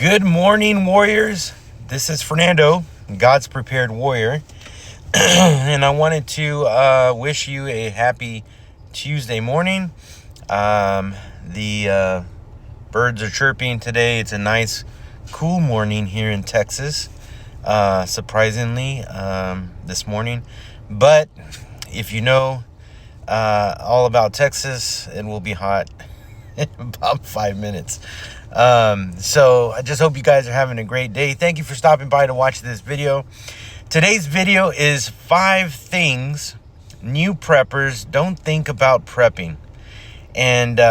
Good morning, warriors. This is Fernando, God's Prepared Warrior. And I wanted to wish you a happy Tuesday morning. The birds are chirping today. It's a nice, cool morning here in Texas, surprisingly, this morning. But if you know all about Texas, it will be hot in about 5 minutes. So I just hope you guys are having a great day. Thank you for stopping by to watch this video. Today's video is 5 things new preppers don't think about prepping. And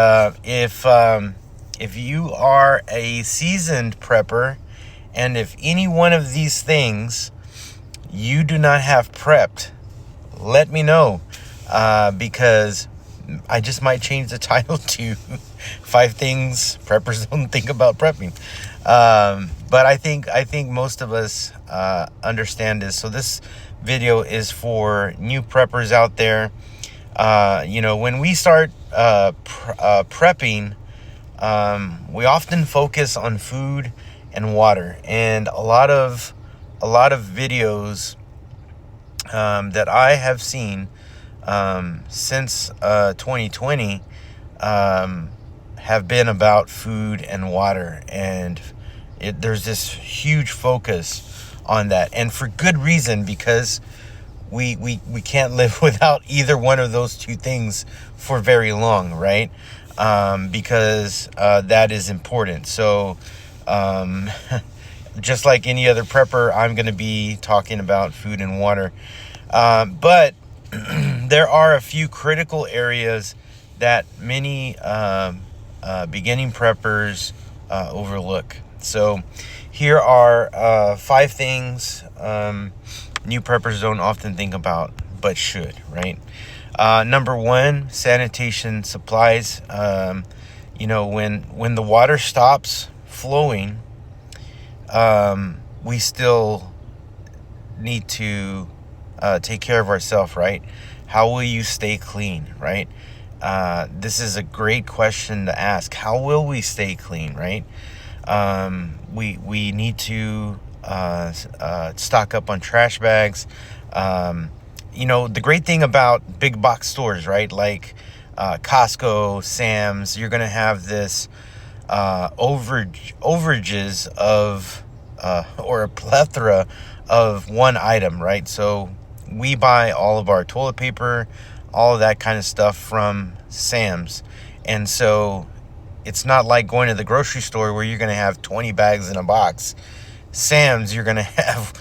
if you are a seasoned prepper, and if any one of these things you do not have prepped, let me know, because I just might change the title to 5 things preppers don't think about prepping. But I think most of us understand this. So this video is for new preppers out there. When we start prepping, we often focus on food and water, and a lot of videos that I have seen since 2020 have been about food and water, and there's this huge focus on that, and for good reason, because we can't live without either one of those two things for very long, right? Because that is important. So just like any other prepper, I'm going to be talking about food and water, but there are a few critical areas that many beginning preppers overlook. So here are 5 things new preppers don't often think about, but should, right? Number 1, sanitation supplies. When the water stops flowing, we still need to take care of ourselves, right? How will you stay clean, right? This is a great question to ask. How will we stay clean, right? We need to stock up on trash bags. The great thing about big box stores, right? Like Costco, Sam's, you're going to have this overages of or a plethora of one item, right? So we buy all of our toilet paper, all of that kind of stuff from Sam's. And so it's not like going to the grocery store where you're going to have 20 bags in a box. Sam's, you're going to have,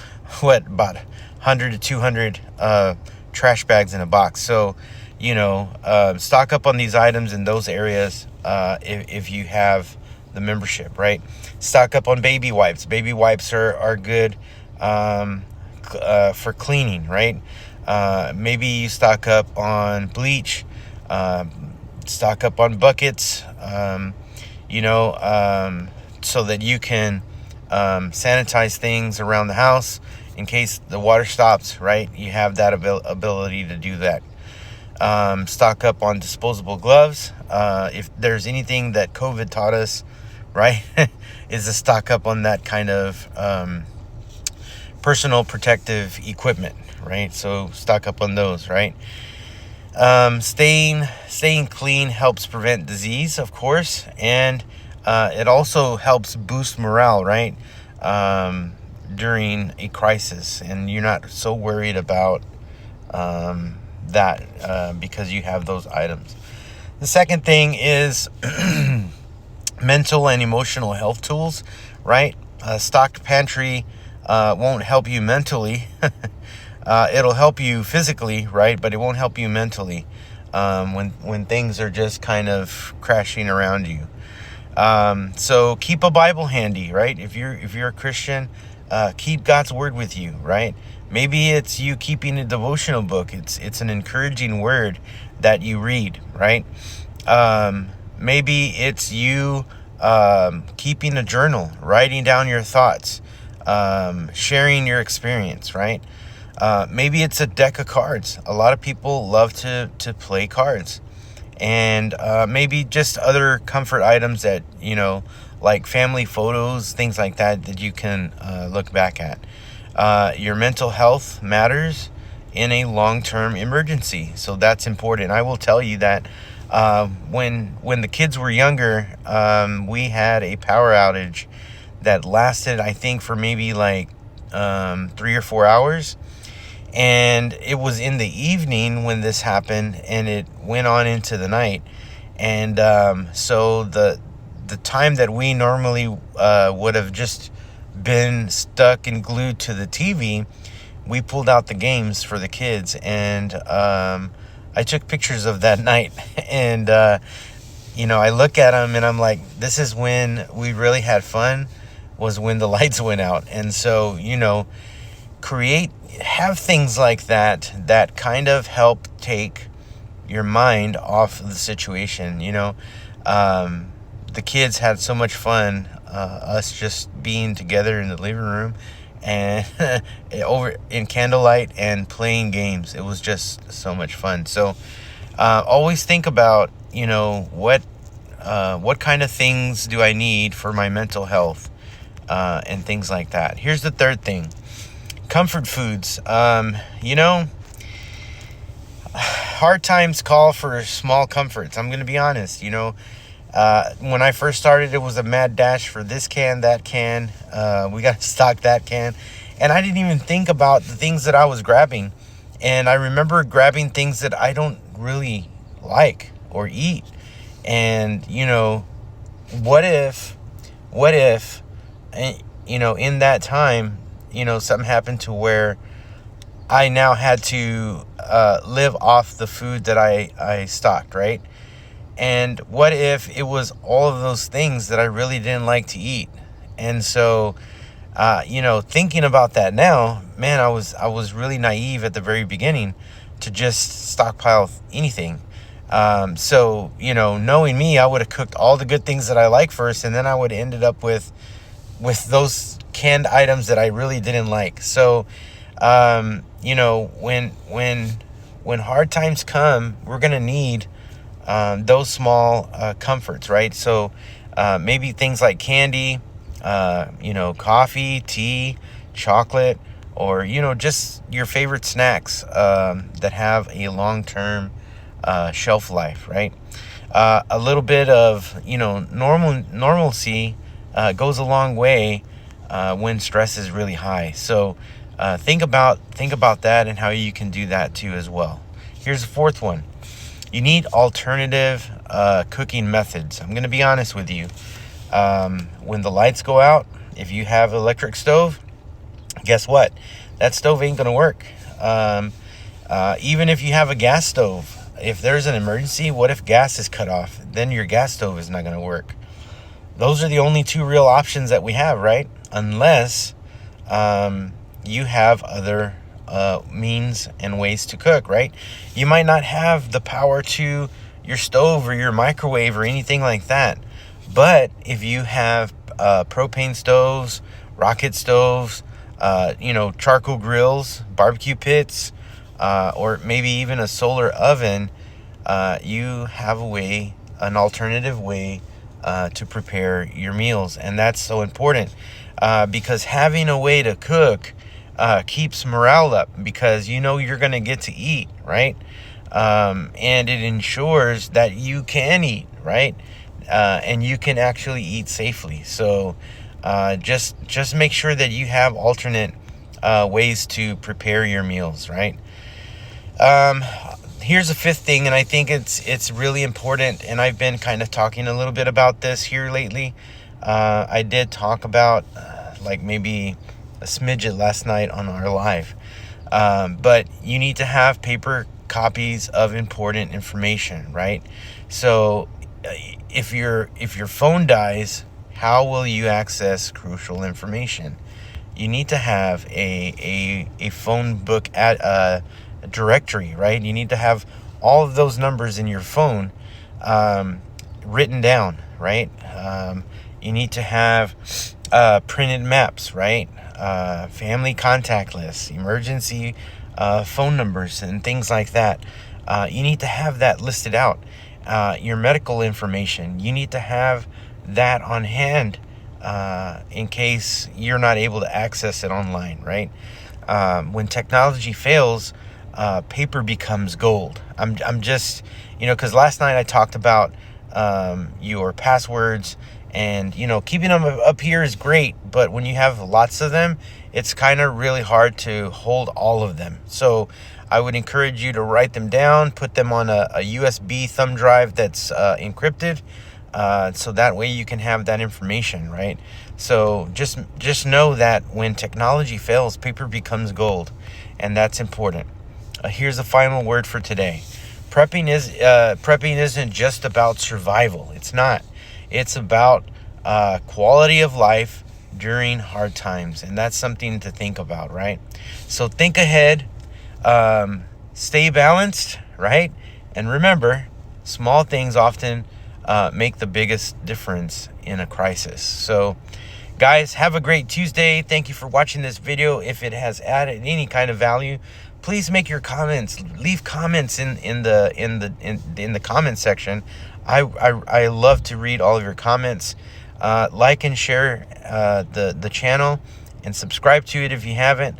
about 100 to 200 trash bags in a box. So, stock up on these items in those areas if you have the membership, right? Stock up on baby wipes. Baby wipes are good for cleaning, right? Maybe you stock up on bleach, stock up on buckets, so that you can sanitize things around the house in case the water stops, right? You have that ability to do that. Stock up on disposable gloves. If there's anything that COVID taught us, right, is to stock up on that kind of personal protective equipment, right? So stock up on those, right? Staying clean helps prevent disease, of course, and it also helps boost morale, right? During a crisis, and you're not so worried about that because you have those items. The second thing is mental and emotional health tools, right? A stocked pantry won't help you mentally. It'll help you physically, right? But it won't help you mentally when things are just kind of crashing around you. So keep a Bible handy, right? If you're a Christian, keep God's word with you, right? Maybe it's you keeping a devotional book. It's an encouraging word that you read, right? Maybe it's you keeping a journal, writing down your thoughts, sharing your experience, right? Maybe it's a deck of cards. A lot of people love to play cards. and maybe just other comfort items that, like family photos, things like that, that you can look back at. Your mental health matters in a long-term emergency, so that's important. I will tell you that when the kids were younger, we had a power outage that lasted, I think, for maybe like 3 or 4 hours. And it was in the evening when this happened, and it went on into the night. And so the time that we normally would have just been stuck and glued to the TV, we pulled out the games for the kids. And I took pictures of that night. And, I look at them and I'm like, this is when we really had fun, was when the lights went out. And so, have things like that kind of help take your mind off of the situation. The kids had so much fun, us just being together in the living room and over in candlelight and playing games. It was just so much fun. So always think about, what kind of things do I need for my mental health, and things like that. Here's the third thing. Comfort foods. Hard times call for small comforts. I'm going to be honest. When I first started, it was a mad dash for this can, that can. We got to stock that can. And I didn't even think about the things that I was grabbing. And I remember grabbing things that I don't really like or eat. And, what if, in that time, something happened to where I now had to live off the food that I stocked, right? And what if it was all of those things that I really didn't like to eat? And so, thinking about that now, man, I was really naive at the very beginning to just stockpile anything. So, knowing me, I would have cooked all the good things that I like first, and then I would have ended up with those canned items that I really didn't like. So, when hard times come, we're going to need those small comforts, right? So maybe things like candy, coffee, tea, chocolate, or, just your favorite snacks that have a long-term shelf life, right? A little bit of, normalcy goes a long way when stress is really high. So think about that and how you can do that too as well. Here's the fourth one. You need alternative cooking methods. I'm going to be honest with you. When the lights go out, if you have electric stove, guess what? That stove ain't going to work. Even if you have a gas stove, if there's an emergency, what if gas is cut off? Then your gas stove is not going to work. Those are the only two real options that we have, right? Unless you have other means and ways to cook, right? You might not have the power to your stove or your microwave or anything like that. But if you have propane stoves, rocket stoves, charcoal grills, barbecue pits, or maybe even a solar oven, you have an alternative way to prepare your meals. And that's so important because having a way to cook keeps morale up, because you're going to get to eat, right? And it ensures that you can eat, right? And you can actually eat safely. So just make sure that you have alternate ways to prepare your meals, right? Here's the fifth thing, and I think it's really important, and I've been kind of talking a little bit about this here lately. I did talk about like maybe a smidget last night on our live. But you need to have paper copies of important information, right? So if your phone dies, how will you access crucial information? You need to have a phone book at a directory, right? You need to have all of those numbers in your phone written down, right? You need to have printed maps, right? Family contact lists, emergency phone numbers, and things like that. You need to have that listed out. your medical information. You need to have that on hand in case you're not able to access it online, right? When technology fails, paper becomes gold. I'm just, because last night I talked about your passwords, and keeping them up here is great, but when you have lots of them, it's kind of really hard to hold all of them. So I would encourage you to write them down, put them on a USB thumb drive that's encrypted, so that way you can have that information, right? So just know that when technology fails, paper becomes gold, and that's important. Here's the final word for today. Prepping isn't just about survival. It's not. It's about quality of life during hard times, and that's something to think about, right? So think ahead, stay balanced, right? And remember, small things often make the biggest difference in a crisis. So guys, have a great Tuesday. Thank you for watching this video. If it has added any kind of value, please make your comments. Leave comments in the comment section. I love to read all of your comments. Like and share the channel, and subscribe to it if you haven't.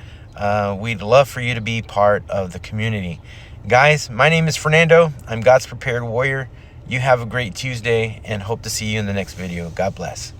We'd love for you to be part of the community. Guys, my name is Fernando. I'm God's Prepared Warrior. You have a great Tuesday, and hope to see you in the next video. God bless.